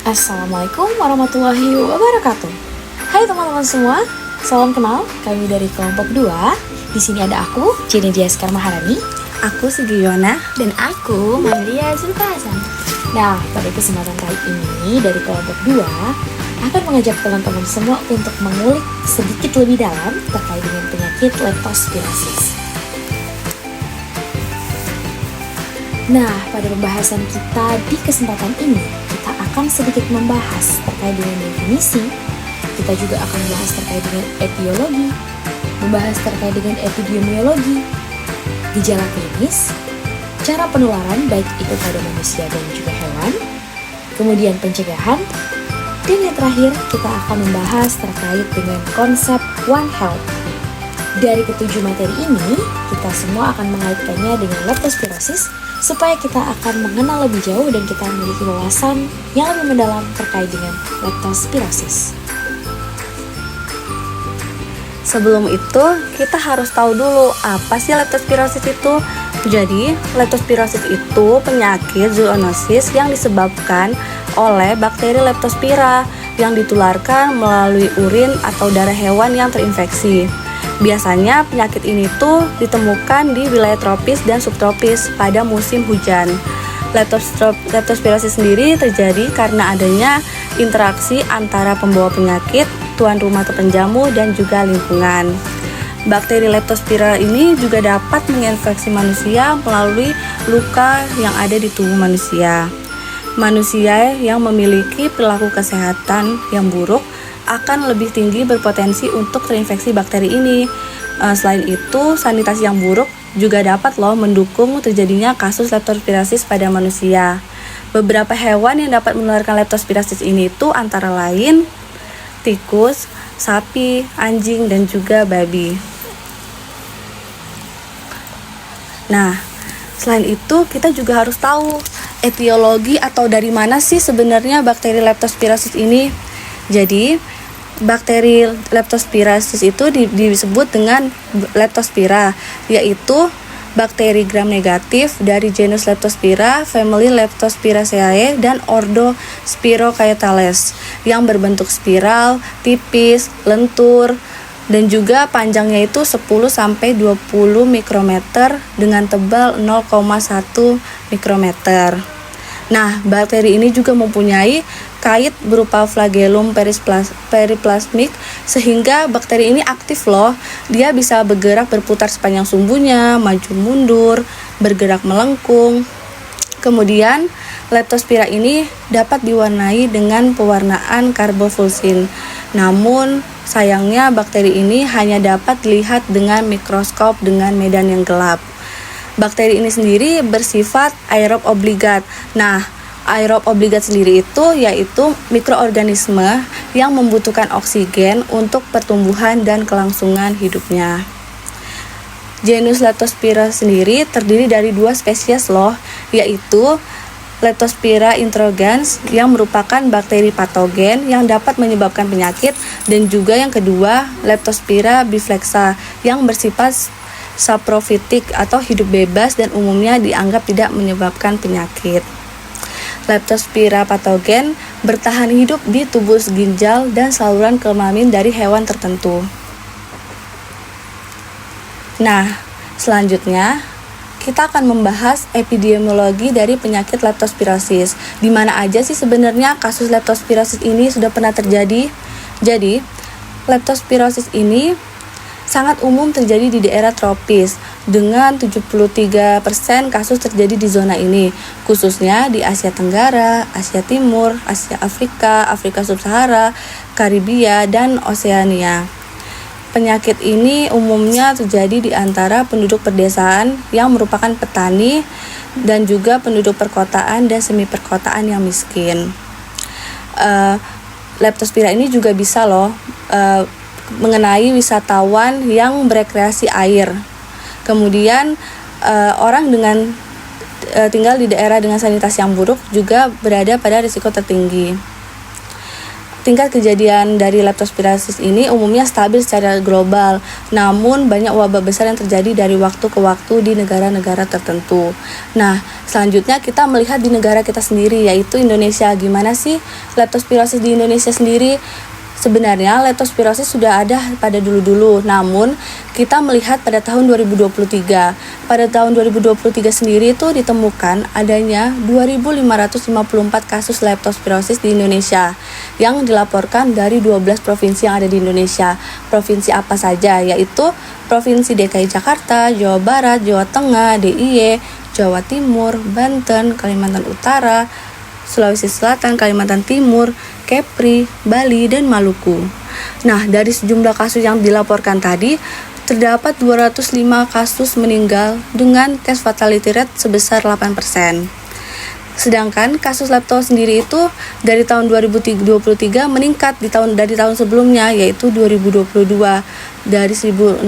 Assalamualaikum warahmatullahi wabarakatuh. Hai teman-teman semua, salam kenal. Kami dari kelompok 2. Di sini ada aku, Jenny Diaskar Maharani. Aku Sugiyona. Dan aku Maria Zulkahasan. Nah, pada kesempatan kali ini dari kelompok 2 akan mengajak teman-teman semua untuk mengulik sedikit lebih dalam terkait dengan penyakit leptospirosis. Nah, pada pembahasan kita di kesempatan ini, kita akan sedikit membahas terkait dengan definisi. Kita juga akan membahas terkait dengan etiologi, membahas terkait dengan epidemiologi, gejala klinis, cara penularan baik itu pada manusia dan juga hewan, kemudian pencegahan, dan yang terakhir kita akan membahas terkait dengan konsep One Health. Dari ketujuh materi ini, kita semua akan mengaitkannya dengan leptospirosis supaya kita akan mengenal lebih jauh dan kita memiliki wawasan yang lebih mendalam terkait dengan leptospirosis. Sebelum itu, kita harus tahu dulu apa sih leptospirosis itu. Jadi, leptospirosis itu penyakit zoonosis yang disebabkan oleh bakteri Leptospira yang ditularkan melalui urin atau darah hewan yang terinfeksi. Biasanya penyakit ini tuh ditemukan di wilayah tropis dan subtropis pada musim hujan. Leptospirosis sendiri terjadi karena adanya interaksi antara pembawa penyakit, tuan rumah atau penjamu, dan juga lingkungan. Bakteri Leptospira ini juga dapat menginfeksi manusia melalui luka yang ada di tubuh manusia. Manusia yang memiliki perilaku kesehatan yang buruk akan lebih tinggi berpotensi untuk terinfeksi bakteri ini. Selain itu, sanitasi yang buruk juga dapat mendukung terjadinya kasus leptospirosis pada manusia. Beberapa hewan yang dapat menularkan leptospirosis ini itu antara lain tikus, sapi, anjing, dan juga babi. Nah, selain itu kita juga harus tahu etiologi atau dari mana sih sebenarnya bakteri leptospirosis ini. Jadi, bakteri leptospirosis itu disebut dengan Leptospira, yaitu bakteri gram negatif dari genus Leptospira, family Leptospiraceae, dan ordo Spirochaetales yang berbentuk spiral, tipis, lentur, dan juga panjangnya itu 10-20 mikrometer dengan tebal 0,1 mikrometer. Nah, bakteri ini juga mempunyai kait berupa flagellum periplasmik sehingga bakteri ini aktif Dia bisa bergerak berputar sepanjang sumbunya, maju mundur, bergerak melengkung. Kemudian, Leptospira ini dapat diwarnai dengan pewarnaan karbofulsin. Namun, sayangnya bakteri ini hanya dapat dilihat dengan mikroskop dengan medan yang gelap. Bakteri ini sendiri bersifat aerob obligat. Nah, aerob obligat sendiri itu yaitu mikroorganisme yang membutuhkan oksigen untuk pertumbuhan dan kelangsungan hidupnya. Genus Leptospira sendiri terdiri dari 2 spesies yaitu Leptospira introgans yang merupakan bakteri patogen yang dapat menyebabkan penyakit, dan juga yang kedua Leptospira biflexa yang bersifat saprofitik atau hidup bebas dan umumnya dianggap tidak menyebabkan penyakit. Leptospira patogen bertahan hidup di tubus ginjal dan saluran kelamin dari hewan tertentu. Nah, selanjutnya kita akan membahas epidemiologi dari penyakit leptospirosis. Di mana aja sih sebenarnya kasus leptospirosis ini sudah pernah terjadi? Jadi, leptospirosis ini sangat umum terjadi di daerah tropis dengan 73% kasus terjadi di zona ini, khususnya di Asia Tenggara, Asia Timur, Asia Afrika, Afrika Sub-Sahara, Karibia, dan Oseania. Penyakit ini umumnya terjadi di antara penduduk pedesaan yang merupakan petani dan juga penduduk perkotaan dan semi perkotaan yang miskin. Leptospira ini juga bisa mengenai wisatawan yang berekreasi air. Kemudian orang dengan tinggal di daerah dengan sanitasi yang buruk juga berada pada risiko tertinggi. tingkat kejadian dari leptospirosis ini umumnya stabil secara global, namun banyak wabah besar yang terjadi dari waktu ke waktu di negara-negara tertentu. Nah, selanjutnya kita melihat di negara kita sendiri, yaitu Indonesia. Gimana sih leptospirosis di Indonesia sendiri? Sebenarnya leptospirosis sudah ada pada dulu-dulu, namun kita melihat pada tahun 2023. Pada tahun 2023 sendiri itu ditemukan adanya 2.554 kasus leptospirosis di Indonesia yang dilaporkan dari 12 provinsi yang ada di Indonesia. Provinsi apa saja? Yaitu Provinsi DKI Jakarta, Jawa Barat, Jawa Tengah, DIY, Jawa Timur, Banten, Kalimantan Utara, Sulawesi Selatan, Kalimantan Timur, Kepri, Bali, dan Maluku. Nah, dari sejumlah kasus yang dilaporkan tadi, terdapat 205 kasus meninggal dengan tes fatality rate sebesar 8%. Sedangkan kasus lepto sendiri itu dari tahun 2023 meningkat dari tahun sebelumnya, yaitu 2022, dari 1.624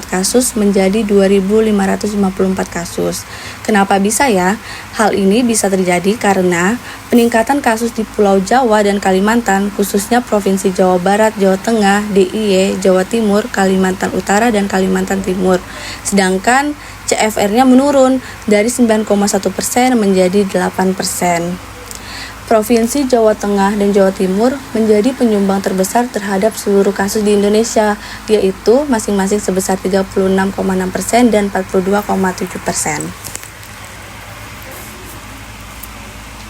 kasus menjadi 2.554 kasus. Kenapa bisa ya? Hal ini bisa terjadi karena peningkatan kasus di Pulau Jawa dan Kalimantan, khususnya Provinsi Jawa Barat, Jawa Tengah, DIY, Jawa Timur, Kalimantan Utara, dan Kalimantan Timur. Sedangkan CFR-nya menurun dari 9,1% menjadi 8%. Provinsi Jawa Tengah dan Jawa Timur menjadi penyumbang terbesar terhadap seluruh kasus di Indonesia, yaitu masing-masing sebesar 36,6% dan 42,7%.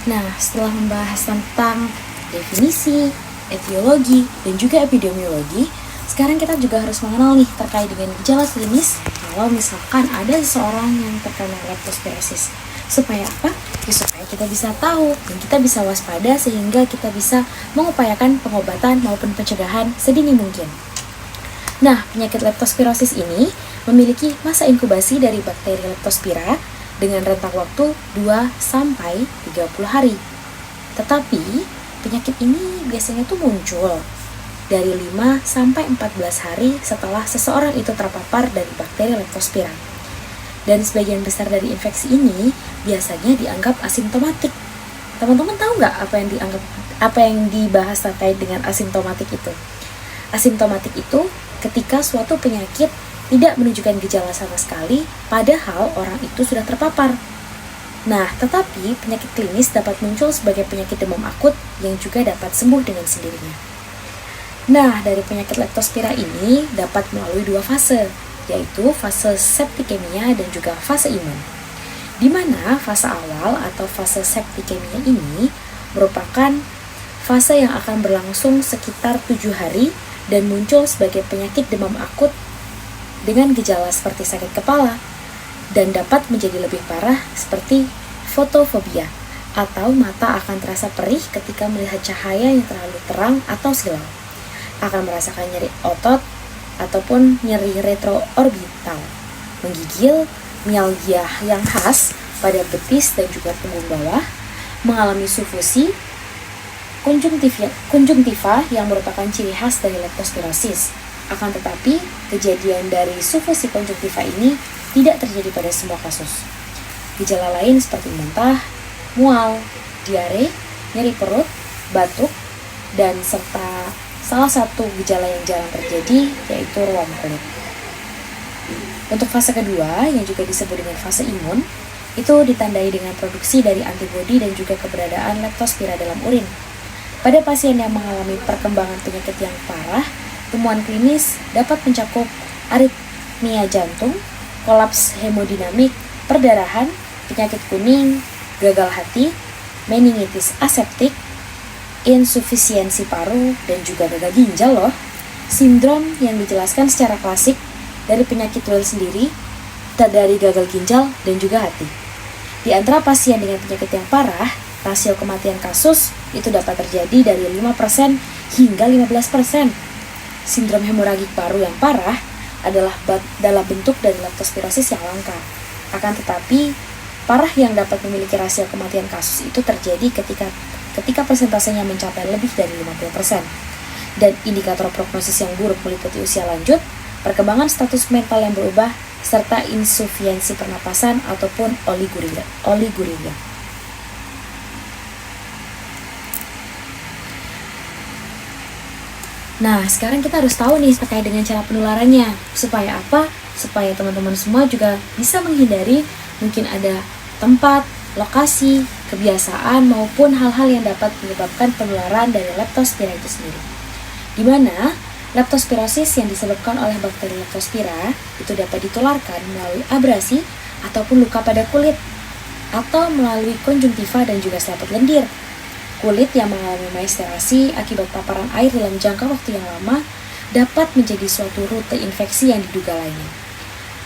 Nah, setelah membahas tentang definisi, etiologi, dan juga epidemiologi, sekarang kita juga harus mengenal nih terkait dengan gejala klinis kalau misalkan ada seseorang yang terkena leptospirosis. Supaya apa? Ya, supaya kita bisa tahu dan kita bisa waspada sehingga kita bisa mengupayakan pengobatan maupun pencegahan sedini mungkin. Nah, penyakit leptospirosis ini memiliki masa inkubasi dari bakteri Leptospira dengan rentang waktu 2-30 hari. Tetapi, penyakit ini biasanya tuh muncul dari 5-14 hari setelah seseorang itu terpapar dari bakteri Leptospira. Dan sebagian besar dari infeksi ini biasanya dianggap asimptomatik. Teman-teman tahu nggak apa yang dibahas terkait dengan asimptomatik itu? Asimptomatik itu ketika suatu penyakit tidak menunjukkan gejala sama sekali, padahal orang itu sudah terpapar. Nah, tetapi penyakit klinis dapat muncul sebagai penyakit demam akut yang juga dapat sembuh dengan sendirinya. Nah, dari penyakit Leptospira ini dapat melalui dua fase, yaitu fase septikemia dan juga fase imun. Di mana fase awal atau fase septikemia ini merupakan fase yang akan berlangsung sekitar 7 hari dan muncul sebagai penyakit demam akut dengan gejala seperti sakit kepala dan dapat menjadi lebih parah seperti fotofobia atau mata akan terasa perih ketika melihat cahaya yang terlalu terang atau silau. Akan merasakan nyeri otot ataupun nyeri retroorbital, menggigil, mialgia yang khas pada betis dan juga punggung bawah, mengalami sufusi, konjungtiva yang merupakan ciri khas dari leptospirosis. Akan tetapi, kejadian dari sufusi konjungtiva ini tidak terjadi pada semua kasus. Gejala lain seperti muntah, mual, diare, nyeri perut, batuk, dan serta salah satu gejala yang jarang terjadi yaitu ruam kulit. Untuk fase kedua yang juga disebut dengan fase imun, itu ditandai dengan produksi dari antibodi dan juga keberadaan Leptospira dalam urin. Pada pasien yang mengalami perkembangan penyakit yang parah, temuan klinis dapat mencakup aritmia jantung, kolaps hemodinamik, perdarahan, penyakit kuning, gagal hati, meningitis aseptik, insufisiensi paru, dan juga gagal ginjal loh. Sindrom yang dijelaskan secara klasik dari penyakit Well sendiri, dari gagal ginjal dan juga hati. Di antara pasien dengan penyakit yang parah, rasio kematian kasus itu dapat terjadi dari 5% hingga 15%. Sindrom hemoragik paru yang parah adalah dalam bentuk dari leptospirosis yang langka. Akan tetapi, parah yang dapat memiliki rasio kematian kasus itu terjadi ketika persentasenya mencapai lebih dari 50%. Dan indikator prognosis yang buruk meliputi usia lanjut, perkembangan status mental yang berubah, serta insufiensi pernapasan ataupun oliguria. Nah, sekarang kita harus tahu nih terkait dengan cara penularannya. Supaya apa? Supaya teman-teman semua juga bisa menghindari mungkin ada tempat, lokasi, kebiasaan, maupun hal-hal yang dapat menyebabkan penularan dari Leptospira itu sendiri. Di mana leptospirosis yang disebabkan oleh bakteri Leptospira itu dapat ditularkan melalui abrasi ataupun luka pada kulit, atau melalui konjungtiva dan juga selaput lendir. Kulit yang mengalami masterasi akibat paparan air dalam jangka waktu yang lama dapat menjadi suatu rute infeksi yang diduga lainnya.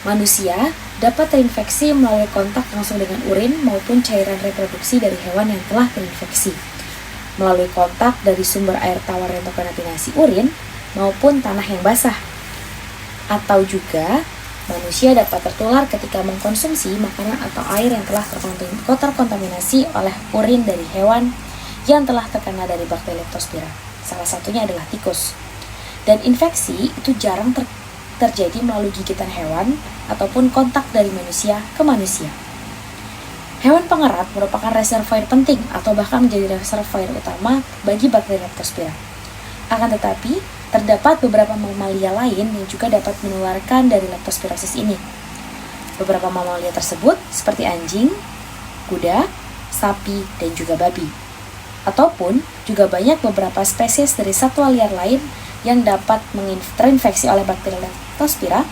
Manusia dapat terinfeksi melalui kontak langsung dengan urin maupun cairan reproduksi dari hewan yang telah terinfeksi, melalui kontak dari sumber air tawar yang terkontaminasi urin maupun tanah yang basah. Atau juga manusia dapat tertular ketika mengkonsumsi makanan atau air yang telah terkontaminasi oleh urin dari hewan yang telah terkena dari bakteri Leptospira. Salah satunya adalah tikus. Dan infeksi itu jarang terjadi melalui gigitan hewan ataupun kontak dari manusia ke manusia. Hewan pengerat merupakan reservoir penting atau bahkan menjadi reservoir utama bagi bakteri Leptospira. Akan tetapi, terdapat beberapa mamalia lain yang juga dapat menularkan dari leptospirosis ini. Beberapa mamalia tersebut seperti anjing, kuda, sapi, dan juga babi. Ataupun juga banyak beberapa spesies dari satwa liar lain yang dapat terinfeksi oleh bakteri Leptospira,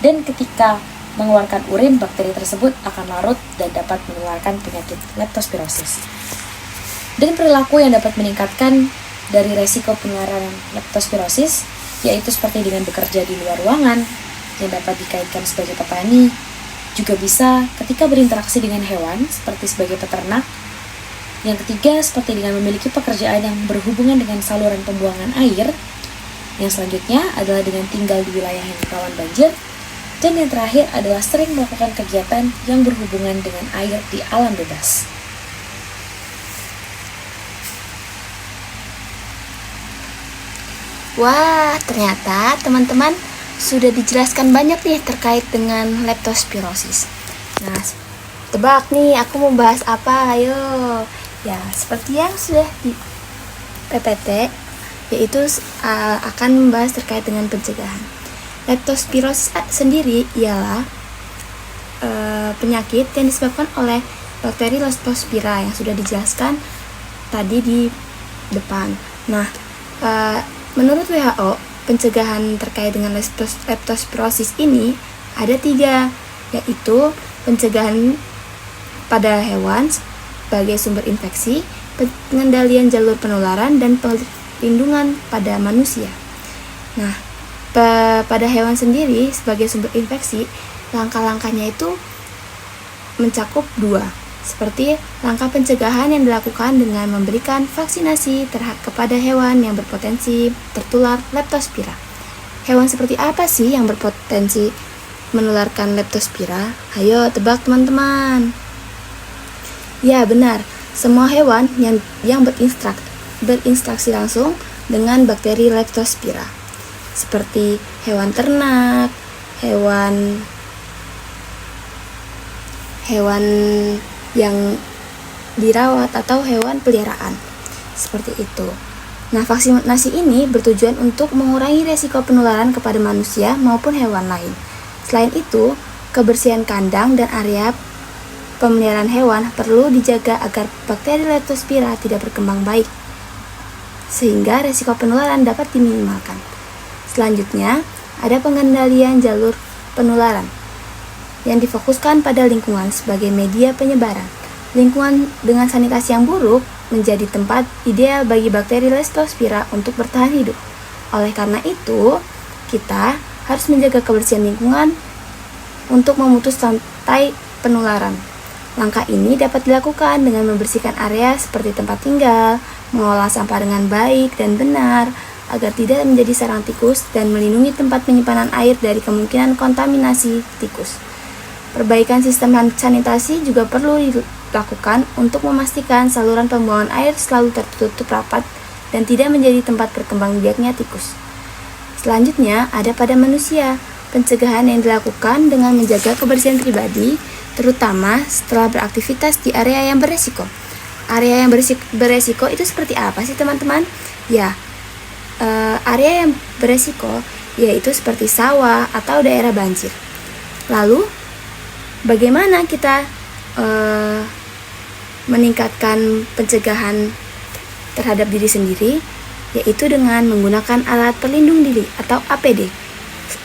dan ketika mengeluarkan urin, bakteri tersebut akan larut dan dapat menularkan penyakit leptospirosis. Dan perilaku yang dapat meningkatkan dari resiko penularan leptospirosis yaitu seperti dengan bekerja di luar ruangan yang dapat dikaitkan sebagai petani, juga bisa ketika berinteraksi dengan hewan seperti sebagai peternak. Yang ketiga seperti dengan memiliki pekerjaan yang berhubungan dengan saluran pembuangan air. Yang selanjutnya adalah dengan tinggal di wilayah yang rawan banjir. Dan yang terakhir adalah sering melakukan kegiatan yang berhubungan dengan air di alam bebas. Wah, ternyata teman-teman sudah dijelaskan banyak nih terkait dengan leptospirosis. Nah, tebak nih aku mau bahas apa, ayo. Ya, seperti yang sudah di PPT, yaitu akan membahas terkait dengan pencegahan. Leptospirosis sendiri ialah penyakit yang disebabkan oleh bakteri Leptospira yang sudah dijelaskan tadi di depan. Nah, menurut WHO, pencegahan terkait dengan leptospirosis ini ada 3, yaitu pencegahan pada hewan sebagai sumber infeksi, pengendalian jalur penularan, dan perlindungan pada manusia. Nah, pada hewan sendiri sebagai sumber infeksi, langkah-langkahnya itu mencakup 2, seperti langkah pencegahan yang dilakukan dengan memberikan vaksinasi kepada hewan yang berpotensi tertular leptospira. Hewan seperti apa sih yang berpotensi menularkan leptospira? Ayo tebak teman-teman. Ya benar, semua hewan yang berinteraksi langsung dengan bakteri Leptospira, seperti hewan ternak, hewan yang dirawat, atau hewan peliharaan, seperti itu. Nah, vaksinasi ini bertujuan untuk mengurangi resiko penularan kepada manusia maupun hewan lain. Selain itu, kebersihan kandang dan area pemeliharaan hewan perlu dijaga agar bakteri Leptospira tidak berkembang baik, sehingga resiko penularan dapat diminimalkan. Selanjutnya, ada pengendalian jalur penularan yang difokuskan pada lingkungan sebagai media penyebaran. Lingkungan dengan sanitasi yang buruk menjadi tempat ideal bagi bakteri Leptospira untuk bertahan hidup. Oleh karena itu, kita harus menjaga kebersihan lingkungan untuk memutus rantai penularan. Langkah ini dapat dilakukan dengan membersihkan area seperti tempat tinggal, mengolah sampah dengan baik dan benar, agar tidak menjadi sarang tikus, dan melindungi tempat penyimpanan air dari kemungkinan kontaminasi tikus. Perbaikan sistem sanitasi juga perlu dilakukan untuk memastikan saluran pembuangan air selalu tertutup rapat dan tidak menjadi tempat berkembang biaknya tikus. Selanjutnya, ada pada manusia. Pencegahan yang dilakukan dengan menjaga kebersihan pribadi, terutama setelah beraktivitas di area yang beresiko. Area yang beresiko itu seperti apa sih teman-teman? Ya, area yang beresiko, yaitu seperti sawah atau daerah banjir. Lalu, bagaimana kita meningkatkan pencegahan terhadap diri sendiri, yaitu dengan menggunakan alat pelindung diri atau APD.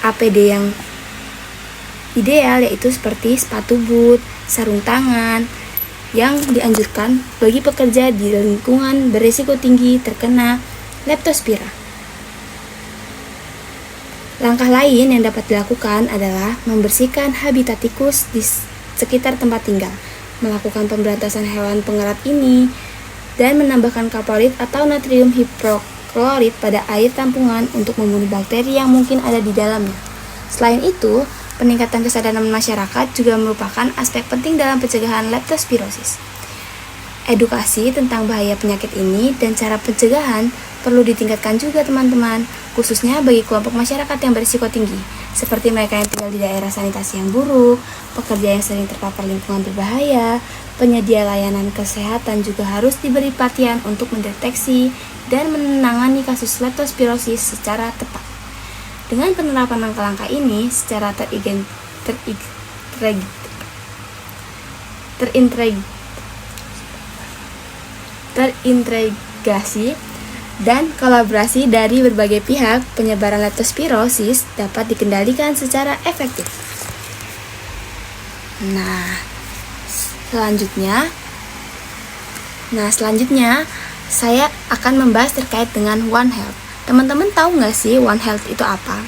APD yang ideal yaitu seperti sepatu boot, sarung tangan, yang dianjurkan bagi pekerja di lingkungan berisiko tinggi terkena leptospira. Langkah lain yang dapat dilakukan adalah membersihkan habitat tikus di sekitar tempat tinggal, melakukan pemberantasan hewan pengerat ini, dan menambahkan kaplorid atau natrium hipoklorit pada air tampungan untuk membunuh bakteri yang mungkin ada di dalamnya. Selain itu, peningkatan kesadaran masyarakat juga merupakan aspek penting dalam pencegahan leptospirosis. Edukasi tentang bahaya penyakit ini dan cara pencegahan perlu ditingkatkan juga teman-teman, khususnya bagi kelompok masyarakat yang berisiko tinggi, seperti mereka yang tinggal di daerah sanitasi yang buruk, pekerja yang sering terpapar lingkungan berbahaya. Penyedia layanan kesehatan juga harus diberi perhatian untuk mendeteksi dan menangani kasus leptospirosis secara tepat. Dengan penerapan langkah-langkah ini secara terintegrasi dan kolaborasi dari berbagai pihak, penyebaran leptospirosis dapat dikendalikan secara efektif. Selanjutnya saya akan membahas terkait dengan One Health. Teman-teman tahu nggak sih One Health itu apa?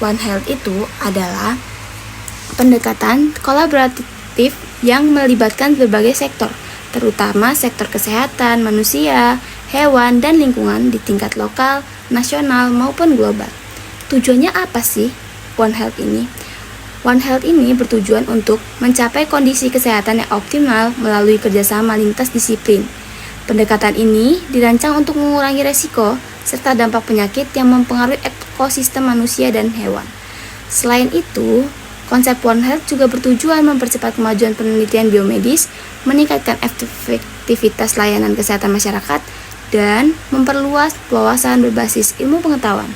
One Health itu adalah pendekatan kolaboratif yang melibatkan berbagai sektor, terutama sektor kesehatan manusia, hewan, dan lingkungan di tingkat lokal, nasional, maupun global. Tujuannya apa sih One Health ini? One Health ini bertujuan untuk mencapai kondisi kesehatan yang optimal melalui kerjasama lintas disiplin. Pendekatan ini dirancang untuk mengurangi resiko serta dampak penyakit yang mempengaruhi ekosistem manusia dan hewan. Selain itu, konsep One Health juga bertujuan mempercepat kemajuan penelitian biomedis, meningkatkan efektivitas layanan kesehatan masyarakat, dan memperluas wawasan berbasis ilmu pengetahuan.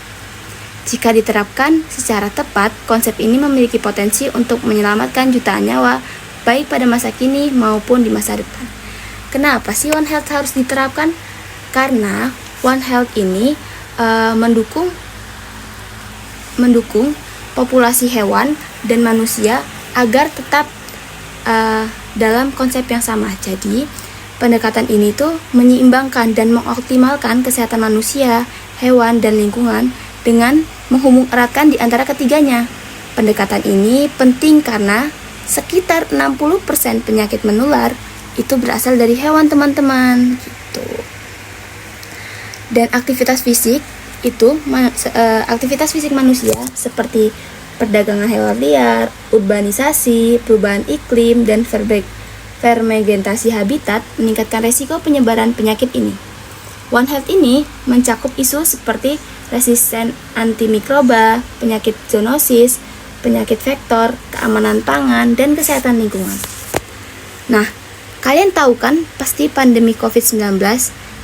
Jika diterapkan secara tepat, konsep ini memiliki potensi untuk menyelamatkan jutaan nyawa, baik pada masa kini maupun di masa depan. Kenapa sih One Health harus diterapkan? Karena One Health ini mendukung populasi hewan dan manusia agar tetap dalam konsep yang sama. Jadi, pendekatan ini tuh menyeimbangkan dan mengoptimalkan kesehatan manusia, hewan, dan lingkungan dengan menghubung eratkan di antara ketiganya. Pendekatan ini penting karena sekitar 60% penyakit menular itu berasal dari hewan teman-teman gitu. Dan aktivitas fisik manusia seperti perdagangan hewan liar, urbanisasi, perubahan iklim, dan fermentasi habitat meningkatkan resiko penyebaran penyakit ini. One Health ini mencakup isu seperti resisten antimikroba, penyakit zoonosis, penyakit vektor, keamanan pangan, dan kesehatan lingkungan. Nah, kalian tahu kan pasti pandemi COVID-19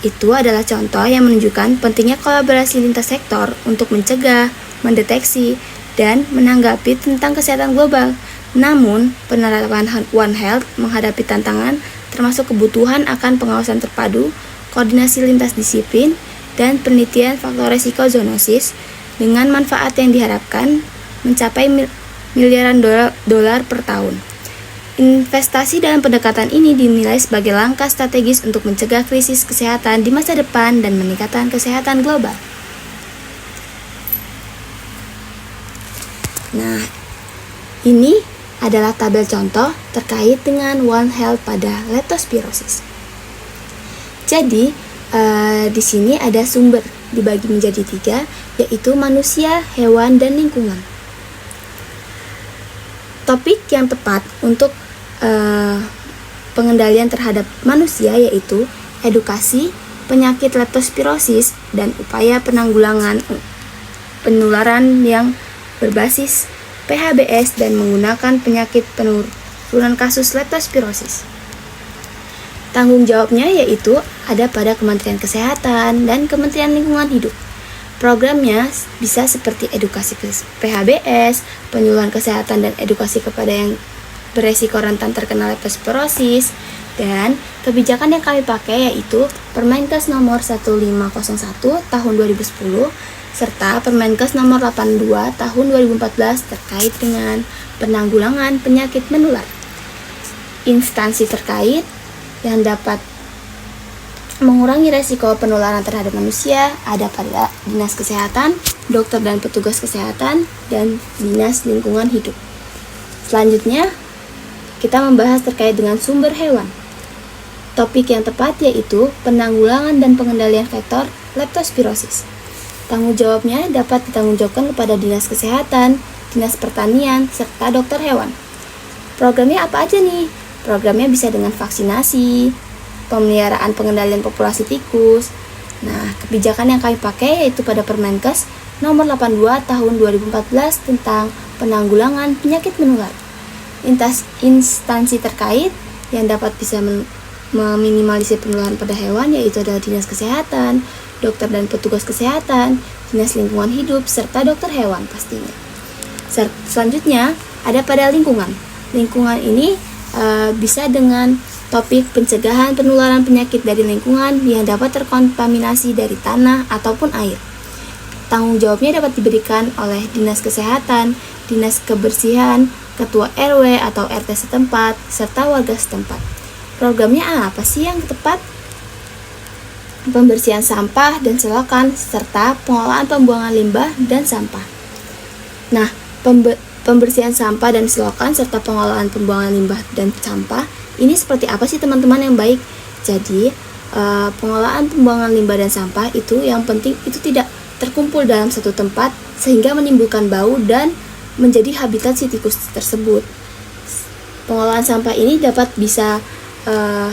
itu adalah contoh yang menunjukkan pentingnya kolaborasi lintas sektor untuk mencegah, mendeteksi, dan menanggapi tentang kesehatan global. Namun, penerapan One Health menghadapi tantangan termasuk kebutuhan akan pengawasan terpadu, koordinasi lintas disiplin, dan penelitian faktor resiko zoonosis dengan manfaat yang diharapkan mencapai miliaran dolar per tahun. Investasi dalam pendekatan ini dinilai sebagai langkah strategis untuk mencegah krisis kesehatan di masa depan dan meningkatkan kesehatan global. Nah, ini adalah tabel contoh terkait dengan One Health pada leptospirosis. Jadi, di sini ada sumber dibagi menjadi 3, yaitu manusia, hewan, dan lingkungan. Topik yang tepat untuk pengendalian terhadap manusia yaitu edukasi, penyakit leptospirosis, dan upaya penanggulangan penularan yang berbasis PHBS dan menggunakan penyakit penurunan kasus leptospirosis. Tanggung jawabnya yaitu ada pada Kementerian Kesehatan dan Kementerian Lingkungan Hidup. Programnya bisa seperti edukasi PHBS, penyuluhan kesehatan dan edukasi kepada yang beresiko rentan terkena leptospirosis, dan kebijakan yang kami pakai yaitu Permenkes nomor 1501 tahun 2010 serta Permenkes nomor 82 tahun 2014 terkait dengan penanggulangan penyakit menular. Instansi terkait yang dapat mengurangi resiko penularan terhadap manusia ada pada Dinas Kesehatan, dokter dan petugas kesehatan, dan Dinas Lingkungan Hidup. Selanjutnya, kita membahas terkait dengan sumber hewan. Topik yang tepat yaitu penanggulangan dan pengendalian vektor leptospirosis. Tanggung jawabnya dapat ditanggungjawabkan kepada Dinas Kesehatan, Dinas Pertanian, serta dokter hewan. Programnya apa aja nih? Programnya bisa dengan vaksinasi, pemeliharaan pengendalian populasi tikus. Nah, kebijakan yang kami pakai yaitu pada Permenkes nomor 82 tahun 2014 tentang penanggulangan penyakit menular. Instansi terkait yang dapat bisa meminimalisir penularan pada hewan yaitu adalah Dinas Kesehatan, dokter dan petugas kesehatan, Dinas Lingkungan Hidup, serta dokter hewan pastinya. Selanjutnya, ada pada lingkungan. Lingkungan ini bisa dengan topik pencegahan penularan penyakit dari lingkungan yang dapat terkontaminasi dari tanah ataupun air. Tanggung jawabnya dapat diberikan oleh Dinas Kesehatan, Dinas Kebersihan, Ketua RW atau RT setempat, serta warga setempat. Programnya apa sih yang tepat? Pembersihan sampah dan selokan, serta pengolahan pembuangan limbah dan sampah. Nah, pembersihan sampah dan selokan serta pengolahan pembuangan limbah dan sampah ini seperti apa sih teman-teman yang baik? Jadi pengolahan pembuangan limbah dan sampah itu yang penting itu tidak terkumpul dalam satu tempat sehingga menimbulkan bau dan menjadi habitat si tikus tersebut. Pengolahan sampah ini dapat bisa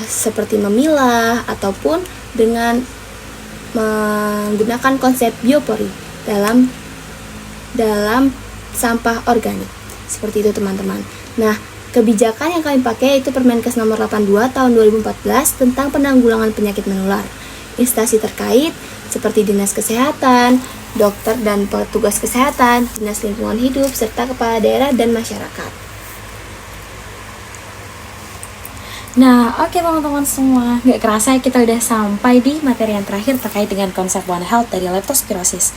seperti memilah ataupun dengan menggunakan konsep biopori dalam sampah organik. Seperti itu teman-teman. Nah, kebijakan yang kami pakai yaitu Permenkes nomor 82 tahun 2014 tentang penanggulangan penyakit menular. Instansi terkait seperti Dinas Kesehatan, dokter dan petugas kesehatan, Dinas Lingkungan Hidup, serta kepala daerah dan masyarakat. Nah, oke teman-teman semua, gak kerasa kita udah sampai di materi yang terakhir terkait dengan konsep One Health dari leptospirosis.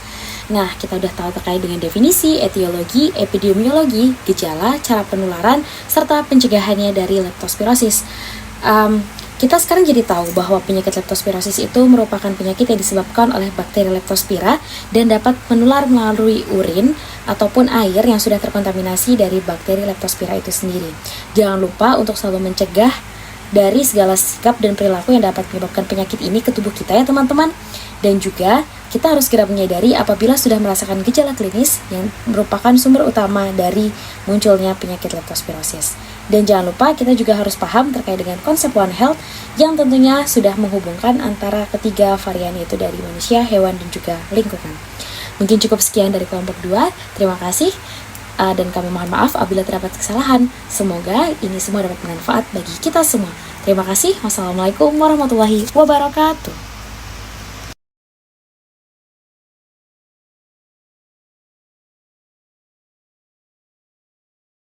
Nah, kita udah tahu terkait dengan definisi, etiologi, epidemiologi, gejala, cara penularan, serta pencegahannya dari leptospirosis. Kita sekarang jadi tahu bahwa penyakit leptospirosis itu merupakan penyakit yang disebabkan oleh bakteri leptospira dan dapat menular melalui urin ataupun air yang sudah terkontaminasi dari bakteri leptospira itu sendiri. Jangan lupa untuk selalu mencegah dari segala sikap dan perilaku yang dapat menyebabkan penyakit ini ke tubuh kita ya teman-teman. Dan juga kita harus segera menyadari apabila sudah merasakan gejala klinis yang merupakan sumber utama dari munculnya penyakit leptospirosis. Dan jangan lupa kita juga harus paham terkait dengan konsep One Health yang tentunya sudah menghubungkan antara ketiga varian yaitu dari manusia, hewan, dan juga lingkungan. Mungkin cukup sekian dari kelompok 2. Terima kasih. Dan kami mohon maaf apabila terdapat kesalahan. Semoga ini semua dapat bermanfaat bagi kita semua. Terima kasih. Wassalamualaikum warahmatullahi wabarakatuh.